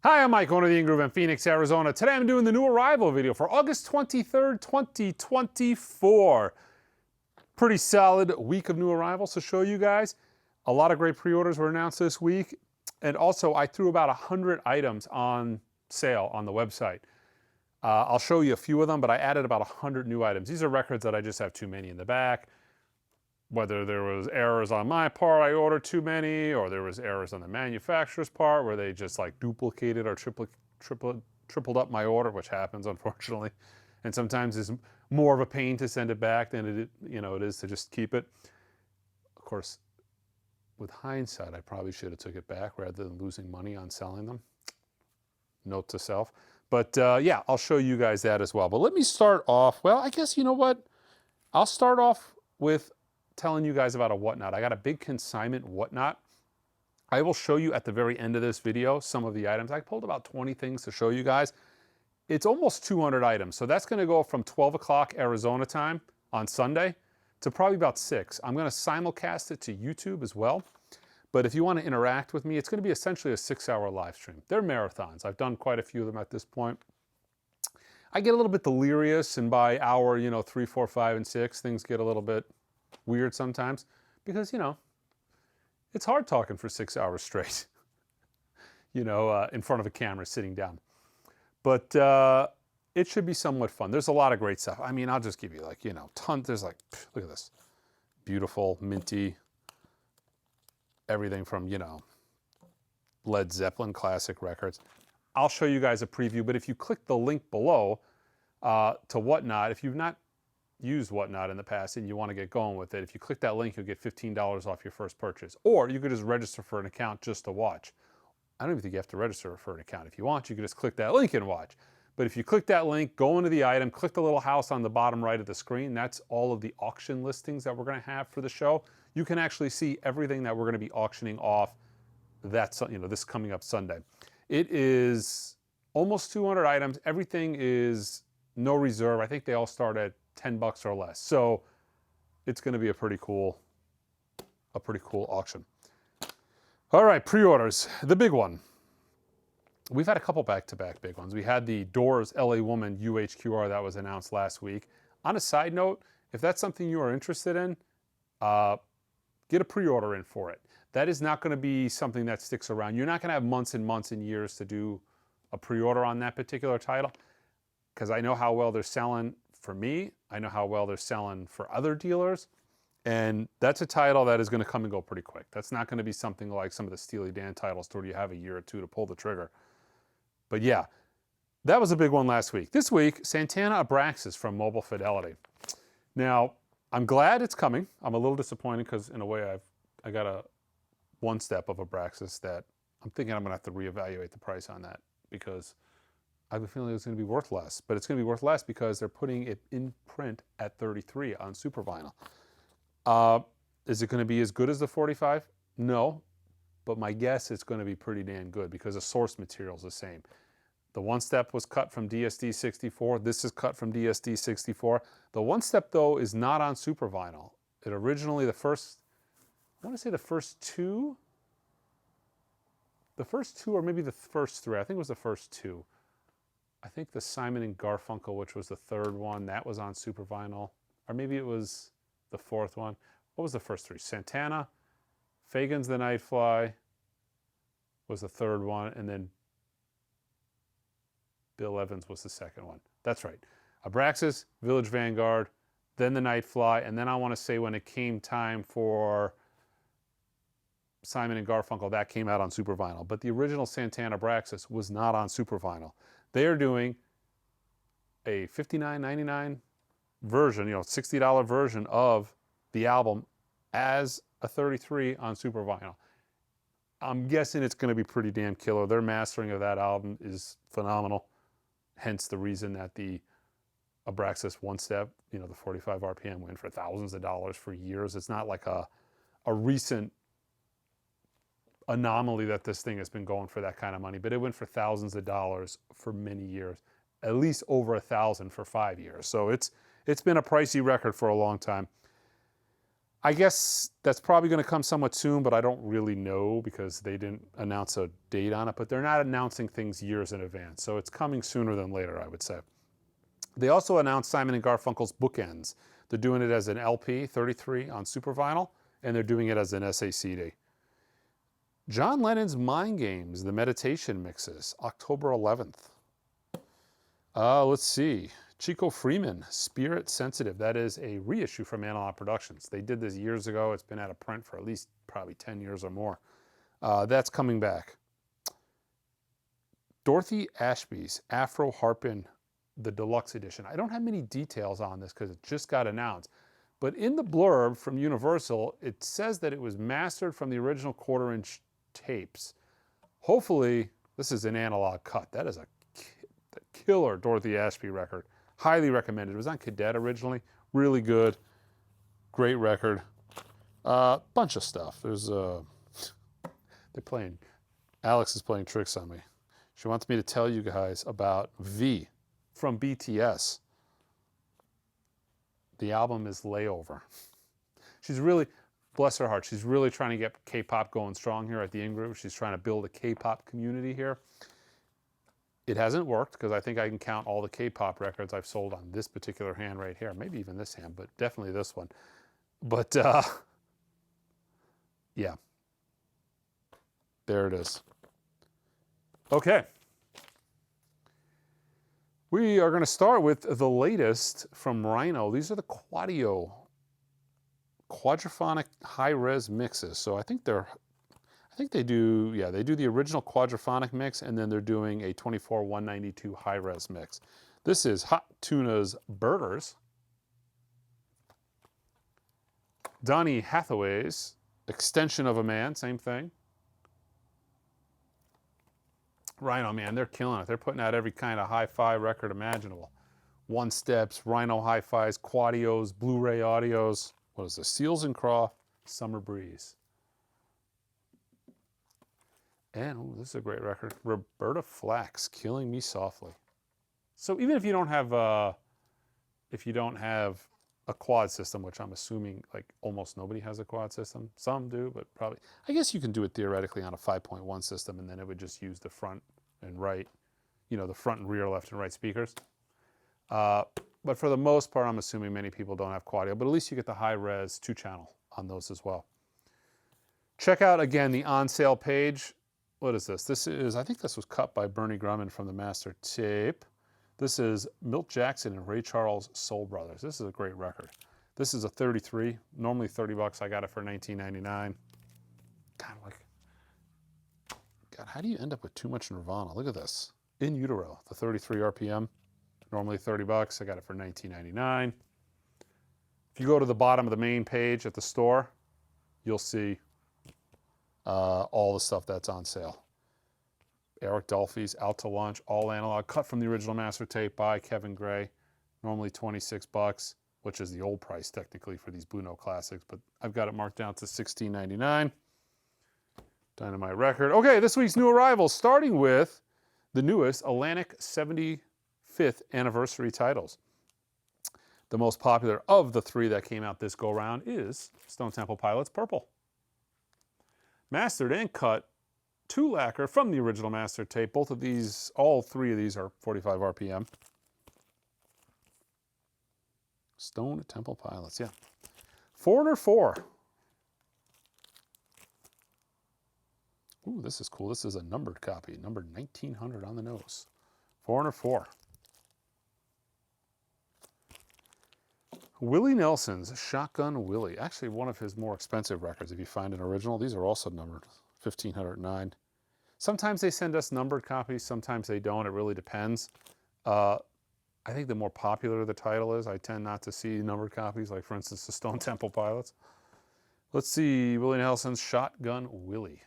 Hi, I'm Mike, owner of the In-Groove in Phoenix, Arizona. Today I'm doing the new arrival video for August 23rd, 2024. Pretty solid week of new arrivals to show you guys. A lot of great pre-orders were announced this week. And also, I threw about 100 items on sale on the website. I'll show you a few of them, but I added about 100 new items. These are records that I just have too many in the back. Whether there was errors on my part, I ordered too many, or there was errors on the manufacturer's part where they just like duplicated or tripled up my order, which happens unfortunately. And sometimes it's more of a pain to send it back than it is to just keep it. Of course, with hindsight, I probably should have took it back rather than losing money on selling them. Note to self. But yeah, I'll show you guys that as well. But let me start off, well, I guess you know what? I'll start off with telling you guys about a whatnot. I got a big consignment whatnot. I will show you at the very end of this video some of the items. I pulled about 20 things to show you guys. It's almost 200 items. So that's going to go from 12 o'clock Arizona time on Sunday to probably about 6. I'm going to simulcast it to YouTube as well. But if you want to interact with me, it's going to be essentially a 6-hour live stream. They're marathons. I've done quite a few of them at this point. I get a little bit delirious, and by hour, 3, 4, 5, and 6, things get a little bit weird sometimes because, it's hard talking for 6 hours straight, in front of a camera sitting down. But it should be somewhat fun. There's a lot of great stuff. I mean, I'll just give you there's look at this. Beautiful, minty, everything from, Led Zeppelin classic records. I'll show you guys a preview, but if you click the link below to Whatnot, if you've not used Whatnot in the past and you want to get going with it, if you click that link, you'll get $15 off your first purchase. Or you could just register for an account just to watch. I don't even think you have to register for an account. If you want, you can just click that link and watch. But if you click that link, go into the item, click the little house on the bottom right of the screen, that's all of the auction listings that we're going to have for the show. You can actually see everything that we're going to be auctioning off this coming up Sunday. It is almost 200 items. Everything is no reserve. I think they all start at $10 or less. So it's going to be a pretty cool auction. All right, pre-orders. The big one. We've had a couple back-to-back big ones. We had the Doors LA Woman UHQR that was announced last week. On a side note, if that's something you are interested in, get a pre-order in for it. That is not going to be something that sticks around. You're not going to have months and months and years to do a pre-order on that particular title, because I know how well they're selling for me. I know how well they're selling for other dealers. And that's a title that is going to come and go pretty quick. That's not going to be something like some of the Steely Dan titles where you have a year or two to pull the trigger. But yeah, that was a big one last week. This week, Santana Abraxas from Mobile Fidelity. Now, I'm glad it's coming. I'm a little disappointed because in a way I got a one step of Abraxas that I'm thinking I'm going to have to reevaluate the price on that, because I have a feeling it's going to be worth less. But it's going to be worth less because they're putting it in print at 33 on super vinyl. Is it going to be as good as the 45? No, but my guess it's going to be pretty damn good because the source material is the same. The one step was cut from DSD 64. This is cut from DSD 64. The one step, though, is not on super vinyl. It originally, I want to say the first two or maybe the first 3. I think it was the first 2. I think the Simon and Garfunkel, which was the 3rd one, that was on super vinyl. Or maybe it was the 4th one. What was the first 3? Santana, Fagan's The Nightfly was the 3rd one, and then Bill Evans was the 2nd one. That's right. Abraxas, Village Vanguard, then the Nightfly, and then I want to say when it came time for Simon and Garfunkel, that came out on super vinyl. But the original Santana Abraxas was not on super vinyl. They are doing a $59.99 version, $60 version of the album as a 33 on super vinyl. I'm guessing it's going to be pretty damn killer. Their mastering of that album is phenomenal. Hence the reason that the Abraxas one step, the 45 RPM went for thousands of dollars for years. It's not like a recent anomaly that this thing has been going for that kind of money, but it went for thousands of dollars for many years, at least over $1,000 for 5 years. So it's been a pricey record for a long time. I guess that's probably going to come somewhat soon, but I don't really know because they didn't announce a date on it. But they're not announcing things years in advance, so it's coming sooner than later, I would say. They also announced Simon & Garfunkel's Bookends. They're doing it as an LP, 33 on super vinyl, and they're doing it as an SACD. John Lennon's Mind Games, the meditation mixes, October 11th. Let's see. Chico Freeman, Spirit Sensitive. That is a reissue from Analogue Productions. They did this years ago. It's been out of print for at least probably 10 years or more. That's coming back. Dorothy Ashby's Afro Harpin, the deluxe edition. I don't have many details on this because it just got announced. But in the blurb from Universal, it says that it was mastered from the original quarter-inch tapes. Hopefully, this is an analog cut. That is a killer Dorothy Ashby record. Highly recommended. It was on Cadet originally. Really good. Great record. Bunch of stuff. There's Alex is playing tricks on me. She wants me to tell you guys about V from BTS. The album is Layover. She's really, bless her heart, she's really trying to get K-pop going strong here at the In-Group. She's trying to build a K-pop community here. It hasn't worked because I think I can count all the K-pop records I've sold on this particular hand right here. Maybe even this hand, but definitely this one. But yeah, there it is. Okay. We are going to start with the latest from Rhino. These are the quadio, quadraphonic high-res mixes. So I think they do the original quadraphonic mix, and then they're doing a 24-192 high-res mix. This is Hot Tuna's Burgers. Donny Hathaway's Extension of a Man, same thing. Rhino, man, they're killing it. They're putting out every kind of hi-fi record imaginable. One Steps, Rhino Hi-Fis, Quadios, Blu-ray audios. What is this? Seals and Croft, Summer Breeze. And ooh, this is a great record. Roberta Flack's Killing Me Softly. So even if you don't have a quad system, which I'm assuming like almost nobody has a quad system. Some do, but probably, I guess you can do it theoretically on a 5.1 system, and then it would just use the front and right, the front and rear left and right speakers. But for the most part, I'm assuming many people don't have quadio, but at least you get the high-res 2-channel on those as well. Check out, again, the on-sale page. What is this? I think this was cut by Bernie Grumman from the master tape. This is Milt Jackson and Ray Charles Soul Brothers. This is a great record. This is a 33, normally 30 bucks. I got it for $19.99. God, how do you end up with too much Nirvana? Look at this. In Utero, the 33 RPM, normally 30 bucks. I got it for $19.99. If you go to the bottom of the main page at the store, you'll see all the stuff that's on sale. Eric Dolphy's Out to Lunch, all analog, cut from the original master tape by Kevin Gray. Normally 26 bucks, which is the old price technically for these Blue Note classics, but I've got it marked down to $16.99. Dynamite record. Okay, this week's new arrivals, starting with the newest Atlantic 75th anniversary titles. The most popular of the 3 that came out this go-round is Stone Temple Pilots Purple. Mastered and cut to lacquer from the original master tape. Both of these, all 3 of these are 45 RPM. Stone Temple Pilots, yeah. Foreigner 4. Ooh, this is cool. This is a numbered copy, numbered 1900 on the nose. Foreigner 4. Willie Nelson's Shotgun Willie. Actually, one of his more expensive records if you find an original. These are also numbered, 1509. Sometimes they send us numbered copies, sometimes they don't. It really depends. I think the more popular the title is, I tend not to see numbered copies, like for instance, the Stone Temple Pilots. Let's see, Willie Nelson's Shotgun Willie.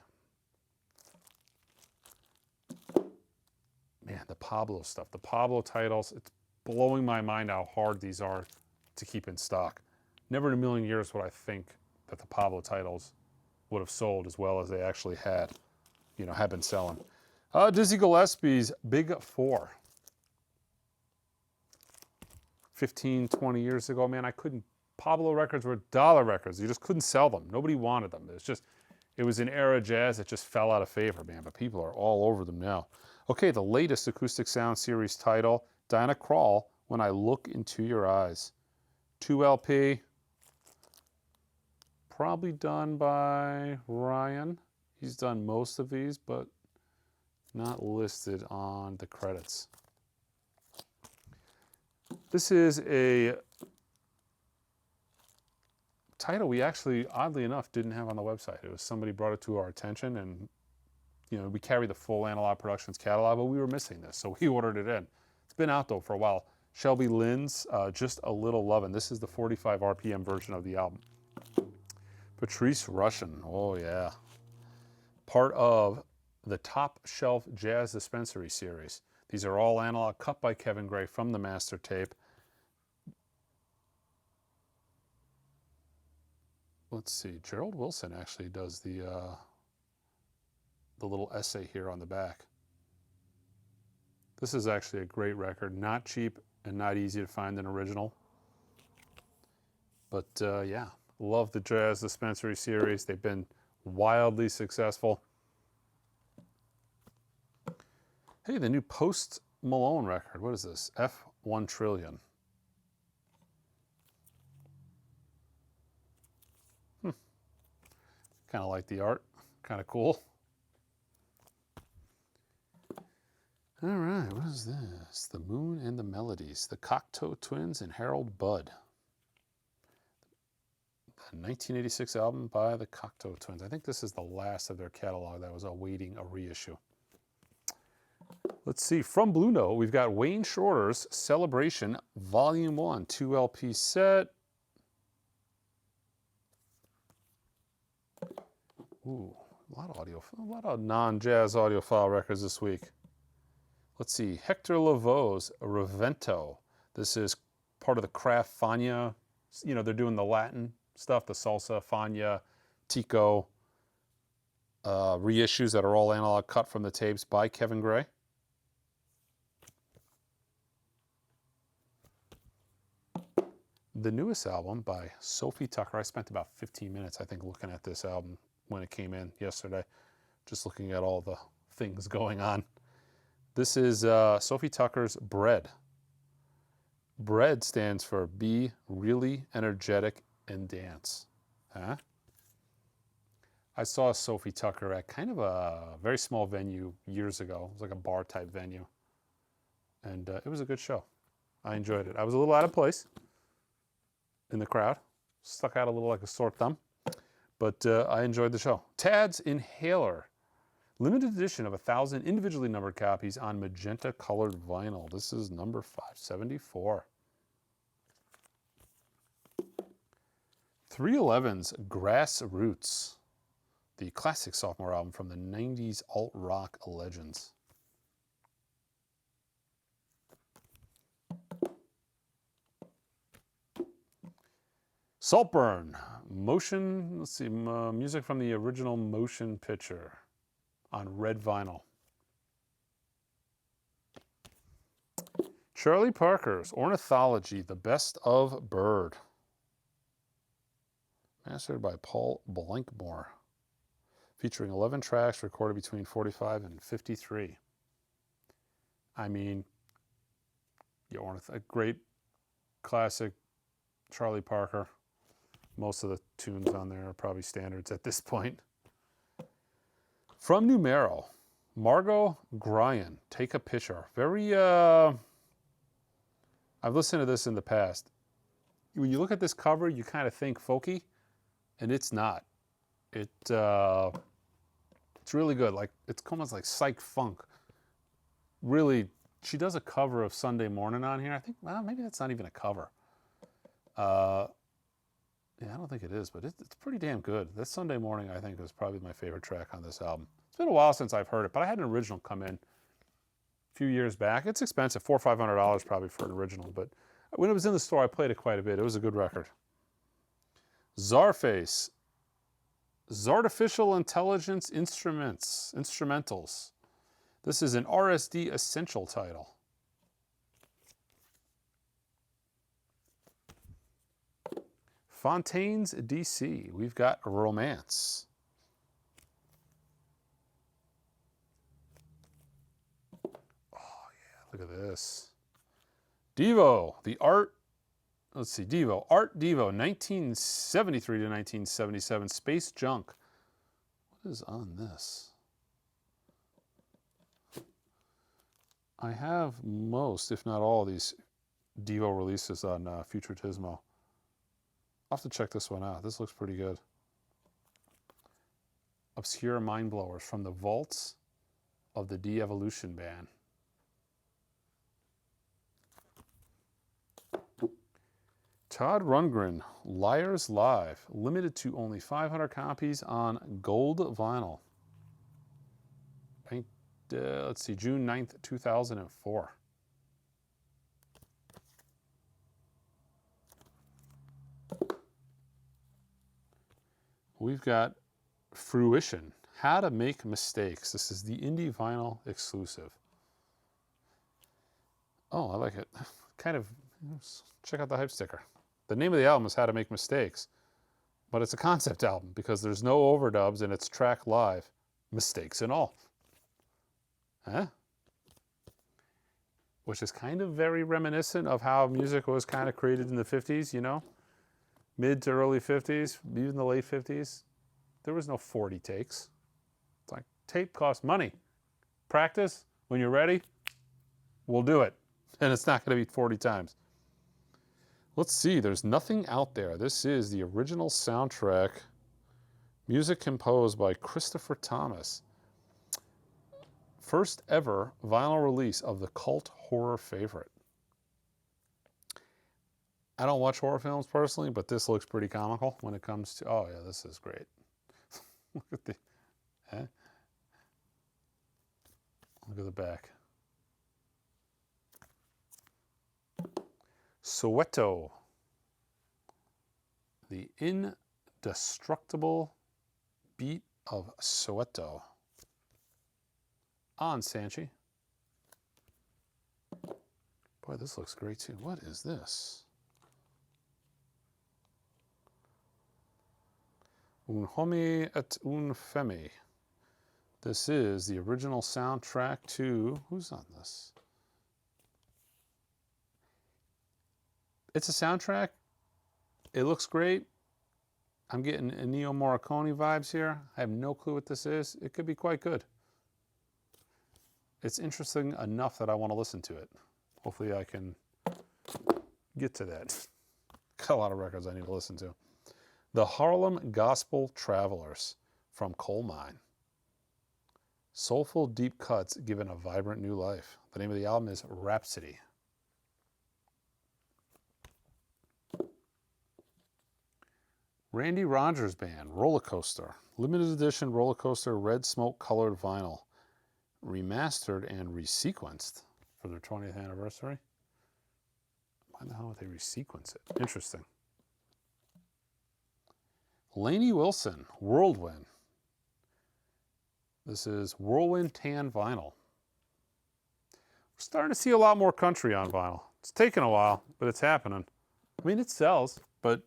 Man, the Pablo stuff, the Pablo titles, it's blowing my mind how hard these are to keep in stock. Never in a million years would I think that the Pablo titles would have sold as well as they actually had, have been selling. Dizzy Gillespie's Big 4. 15, 20 years ago, man, I couldn't Pablo records were dollar records. You just couldn't sell them. Nobody wanted them. It was an era of jazz that just fell out of favor, man, but people are all over them now. Okay, the latest Acoustic Sound Series title, Diana Krall, When I Look Into Your Eyes. 2 LP, probably done by Ryan. He's done most of these, but not listed on the credits. This is a title we actually, oddly enough, didn't have on the website. It was somebody brought it to our attention, and we carry the full Analogue Productions catalog, but we were missing this, so we ordered it in. It's been out though for a while. Shelby Lynn's Just a Little Lovin'. This is the 45 RPM version of the album. Patrice Rushen, oh yeah. Part of the Top Shelf Jazz Dispensary series. These are all analog, cut by Kevin Gray from the master tape. Let's see, Gerald Wilson actually does the little essay here on the back. This is actually a great record, not cheap and not easy to find an original. But yeah, love the Jazz Dispensary series. They've been wildly successful. Hey, the new Post Malone record. What is this? F1 Trillion. Kind of like the art. Kind of cool. All right, what is this? The Moon and the Melodies. The Cocteau Twins and Harold Budd. The 1986 album by the Cocteau Twins. I think this is the last of their catalog that was awaiting a reissue. Let's see, from Blue Note, we've got Wayne Shorter's Celebration Volume 1, 2 LP set. Ooh, a lot of non-jazz audiophile records this week. Let's see, Hector Lavoe's Revento. This is part of the Kraft Fania. They're doing the Latin stuff, the salsa, Fania, Tico reissues that are all analog, cut from the tapes by Kevin Gray. The newest album by Sophie Tucker. I spent about 15 minutes, I think, looking at this album when it came in yesterday, just looking at all the things going on. This is Sophie Tucker's Bread. Bread stands for Be Really Energetic and Dance. Huh? I saw Sophie Tucker at kind of a very small venue years ago. It was like a bar type venue. And it was a good show. I enjoyed it. I was a little out of place in the crowd. Stuck out a little like a sore thumb. But I enjoyed the show. Tad's Inhaler. Limited edition of 1,000 individually numbered copies on magenta colored vinyl. This is number 574. 311's Grassroots. The classic sophomore album from the 90s alt-rock legends. Saltburn, motion, let's see, music from the original motion picture on red vinyl. Charlie Parker's Ornithology, The Best of Bird. Mastered by Paul Blankmore. Featuring 11 tracks recorded between 45 and 53. I mean, a great classic Charlie Parker. Most of the tunes on there are probably standards at this point. From Numero, Margot Gryan, Take a Picture. Very, I've listened to this in the past. When you look at this cover, you kind of think folky, and it's not. It's really good. Like, it's almost like psych funk. Really, she does a cover of Sunday Morning on here. I think, well, maybe that's not even a cover. Yeah, I don't think it is, but it's pretty damn good. This Sunday Morning, I think, is probably my favorite track on this album. It's been a while since I've heard it, but I had an original come in a few years back. It's expensive, $400 or $500 probably for an original, but when it was in the store, I played it quite a bit. It was a good record. Czarface, Zartificial Intelligence Instrumentals. This is an RSD Essential title. Fontaine's DC. We've got Romance. Oh, yeah, look at this. Devo, the art. Let's see, Devo. Art Devo, 1973 to 1977. Space Junk. What is on this? I have most, if not all, of these Devo releases on Futurismo. I'll have to check this one out. This looks pretty good. Obscure Mind Blowers from the vaults of the De-Evolution Band. Todd Rundgren, Liars Live, limited to only 500 copies on gold vinyl. Let's see, June 9th, 2004. We've got Fruition, How to Make Mistakes. This is the indie vinyl exclusive. Oh, I like it. Kind of, check out the hype sticker. The name of the album is How to Make Mistakes, but it's a concept album because there's no overdubs and it's tracked live. Mistakes and all. Huh? Which is kind of very reminiscent of how music was kind of created in the 50s, you know? Mid to early 50s, even the late 50s. There was no 40 takes. It's like, tape costs money. Practice, when you're ready, we'll do it. And it's not going to be 40 times. Let's see, there's nothing out there. This is the original soundtrack. Music composed by Christopher Thomas. First ever vinyl release of the cult horror favorite. I don't watch horror films personally, but this looks pretty comical when it comes to, oh yeah, this is great. Look at the, eh? Look at the back. Soweto. The indestructible beat of Soweto. On Sanchi. Boy, this looks great too. What is this? Un homme et une femme. This is the original soundtrack to, who's on this? It's a soundtrack. It looks great. I'm getting Ennio Morricone vibes here. I have no clue what this is. It could be quite good. It's interesting enough that I want to listen to it. Hopefully I can get to that. Got a lot of records I need to listen to. The Harlem Gospel Travelers from Coal Mine. Soulful deep cuts given a vibrant new life. The name of the album is Rhapsody. Randy Rogers Band, Roller Coaster. Limited edition Roller Coaster red smoke colored vinyl. Remastered and resequenced for their 20th anniversary. Why the hell would they resequence it? Interesting. Lainey Wilson, Whirlwind. This is Whirlwind Tan Vinyl. We're starting to see a lot more country on vinyl. It's taken a while, but it's happening. I mean, it sells, but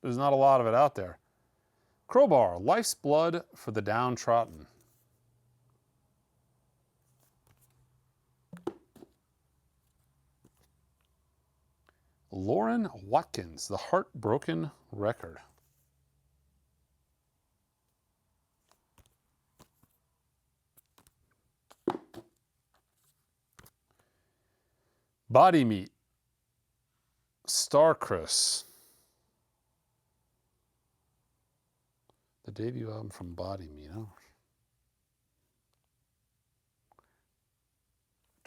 there's not a lot of it out there. Crowbar, Life's Blood for the Downtrodden. Lauren Watkins, The Heartbroken Record. Body Meat, Star Chris. The debut album from Body Meat. I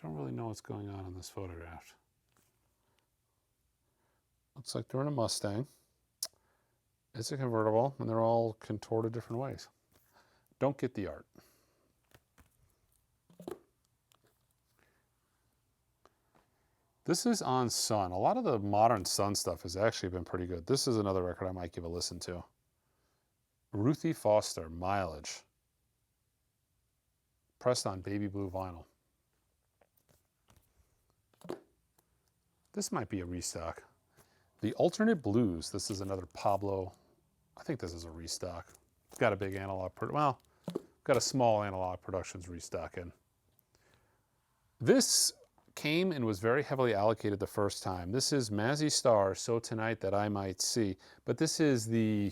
don't really know what's going on in this photograph. Looks like they're in a Mustang. It's a convertible, and they're all contorted different ways. Don't get the art. This is on Sun. A lot of the modern Sun stuff has actually been pretty good. This is another record I might give a listen to. Ruthie Foster, Mileage. Pressed on baby blue vinyl. This might be a restock. The Alternate Blues. This is another Pablo. I think this is a restock. Got a big Analog, well, got a small Analog Productions restock in. This came and was very heavily allocated the first time. This is Mazzy Star, So Tonight That I Might See. But this is the,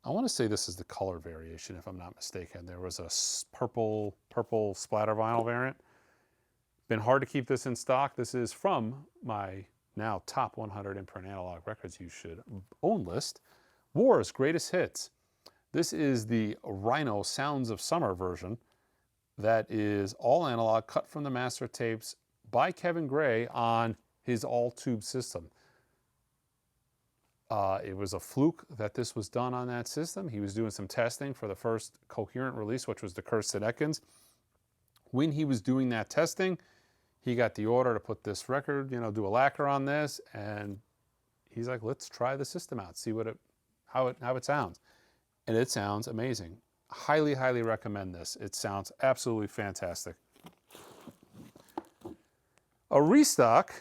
I want to say this is the color variation, if I'm not mistaken. There was a purple splatter vinyl variant. Been hard to keep this in stock. This is from my now top 100 imprint analog records you should own list. War's Greatest Hits. This is the Rhino Sounds of Summer version. That is all analog, cut from the master tapes by Kevin Gray on his all-tube system. It was a fluke that this was done on that system. He was doing some testing for the first coherent release, which was the Kirsten Eckens. When he was doing that testing, he got the order to put this record, you know, do a lacquer on this, and he's like, let's try the system out, see what how it sounds. And it sounds amazing. Highly, highly recommend this. It sounds absolutely fantastic. A restock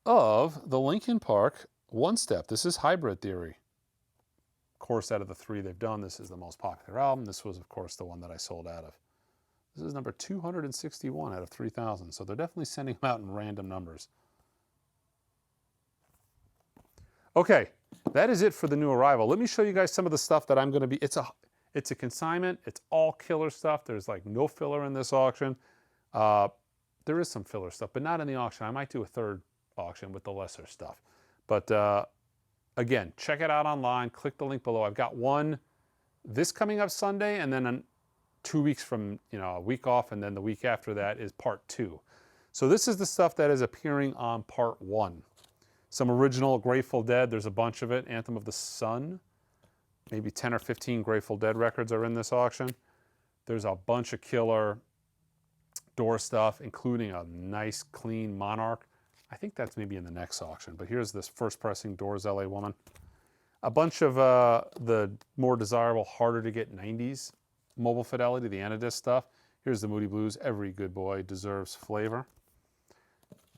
of the Linkin Park One Step. This is Hybrid Theory. Of course, out of the three they've done, this is the most popular album. This was, of course, the one that I sold out of. This is number 261 out of 3,000, so they're definitely sending them out in random numbers. Okay, that is it for the new arrival. Let me show you guys some of the stuff that I'm going to be... It's a consignment. It's all killer stuff. There's like no filler in this auction. There is some filler stuff, but not in the auction. I might do a third auction with the lesser stuff. But again, check it out online. Click the link below. I've got one this coming up Sunday, and then 2 weeks from, you know, a week off, and then the week after that is part 2. So this is the stuff that is appearing on part 1. Some original Grateful Dead. There's a bunch of it. Anthem of the Sun. Maybe 10 or 15 Grateful Dead records are in this auction. There's a bunch of killer Door stuff, including a nice, clean Monarch. I think that's maybe in the next auction, but here's this first pressing Doors LA Woman. A bunch of the more desirable, harder to get 90s Mobile Fidelity, the Anadisc stuff. Here's the Moody Blues. Every good boy deserves flavor.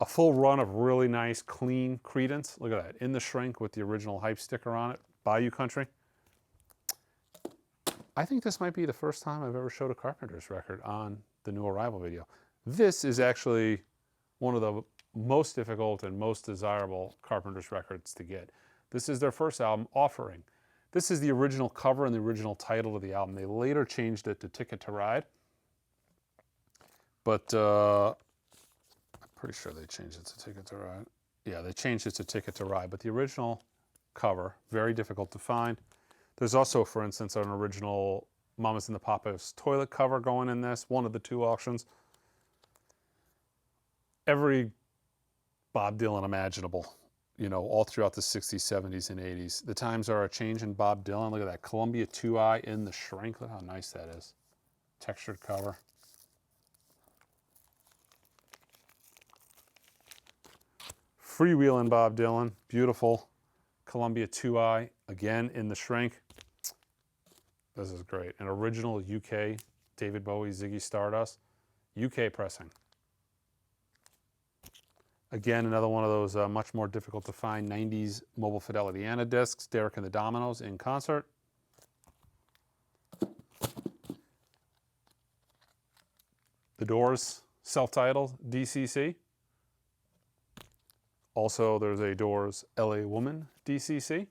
A full run of really nice, clean Creedence. Look at that. In the Shrink with the original hype sticker on it. Bayou Country. I think this might be the first time I've ever showed a Carpenters record on the new arrival video. This is actually one of the most difficult and most desirable Carpenters records to get. This is their first album, Offering. This is the original cover and the original title of the album. They later changed it to Ticket to Ride. But I'm pretty sure they changed it to Ticket to Ride. Yeah, they changed it to Ticket to Ride. But the original cover, very difficult to find. There's also, for instance, an original Mamas and the Papas toilet cover going in this, one of the 2 auctions. Every Bob Dylan imaginable, you know, all throughout the 60s, 70s, and 80s. The times are a change in Bob Dylan. Look at that Columbia 2i in the Shrink. Look how nice that is. Textured cover. Freewheeling Bob Dylan. Beautiful. Columbia 2i, again in the Shrink. This is great. An original UK David Bowie Ziggy Stardust. UK pressing. Again, another one of those much more difficult to find 90s Mobile Fidelity Anadiscs. Derek and the Dominoes in concert. The Doors self-titled DCC. Also, there's a Doors LA Woman DCC.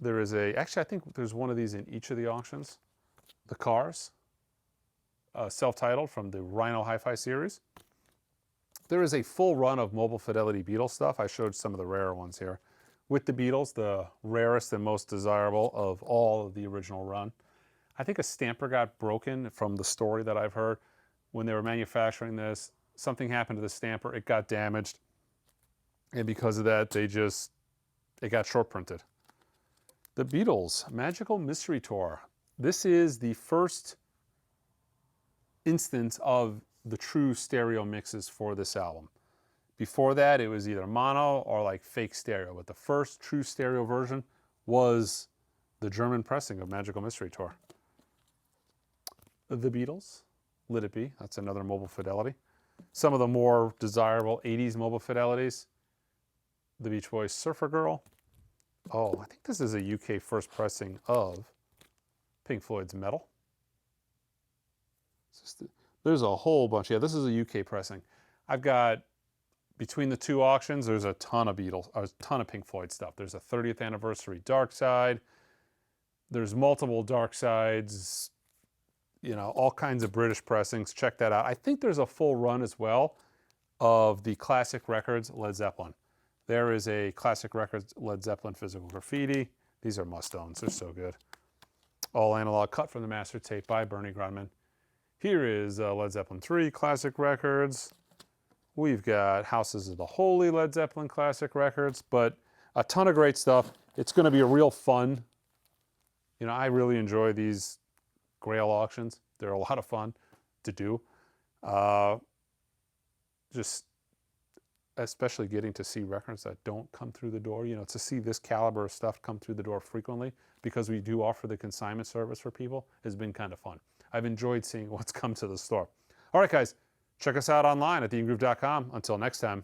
There is actually I think there's one of these in each of the auctions. The Cars, self-titled from the Rhino Hi-Fi series. There is a full run of Mobile Fidelity Beatles stuff. I showed some of the rarer ones here. With the Beatles, the rarest and most desirable of all of the original run. I think a stamper got broken from the story that I've heard. When they were manufacturing this, something happened to the stamper, it got damaged. And because of that, it got short printed. The Beatles, Magical Mystery Tour. This is the first instance of the true stereo mixes for this album. Before that, it was either mono or like fake stereo, but the first true stereo version was the German pressing of Magical Mystery Tour. The Beatles, Let It Be, that's another Mobile Fidelity. some of the more desirable 80s mobile fidelities. The Beach Boys Surfer Girl. Oh, I think this is a UK first pressing of Pink Floyd's Metal. There's a whole bunch. Yeah, this is a UK pressing. I've got, between the two auctions, there's a ton of Beatles, a ton of Pink Floyd stuff. There's a 30th anniversary Dark Side. There's multiple Dark Sides, you know, all kinds of British pressings. Check that out. I think there's a full run as well of the Classic Records Led Zeppelin. There is a Classic Records Led Zeppelin physical graffiti. These are must-owns. They're so good. All analog, cut from the master tape by Bernie Grunman. Here is Led Zeppelin 3 Classic Records. We've got Houses of the Holy Led Zeppelin Classic Records, but a ton of great stuff. It's going to be a real fun. You know, I really enjoy these Grail auctions. They're a lot of fun to do. Just especially getting to see records that don't come through the door, you know, to see this caliber of stuff come through the door frequently, because we do offer the consignment service for people, has been kind of fun. I've enjoyed seeing what's come to the store. All right, guys, check us out online at theingroove.com. Until next time.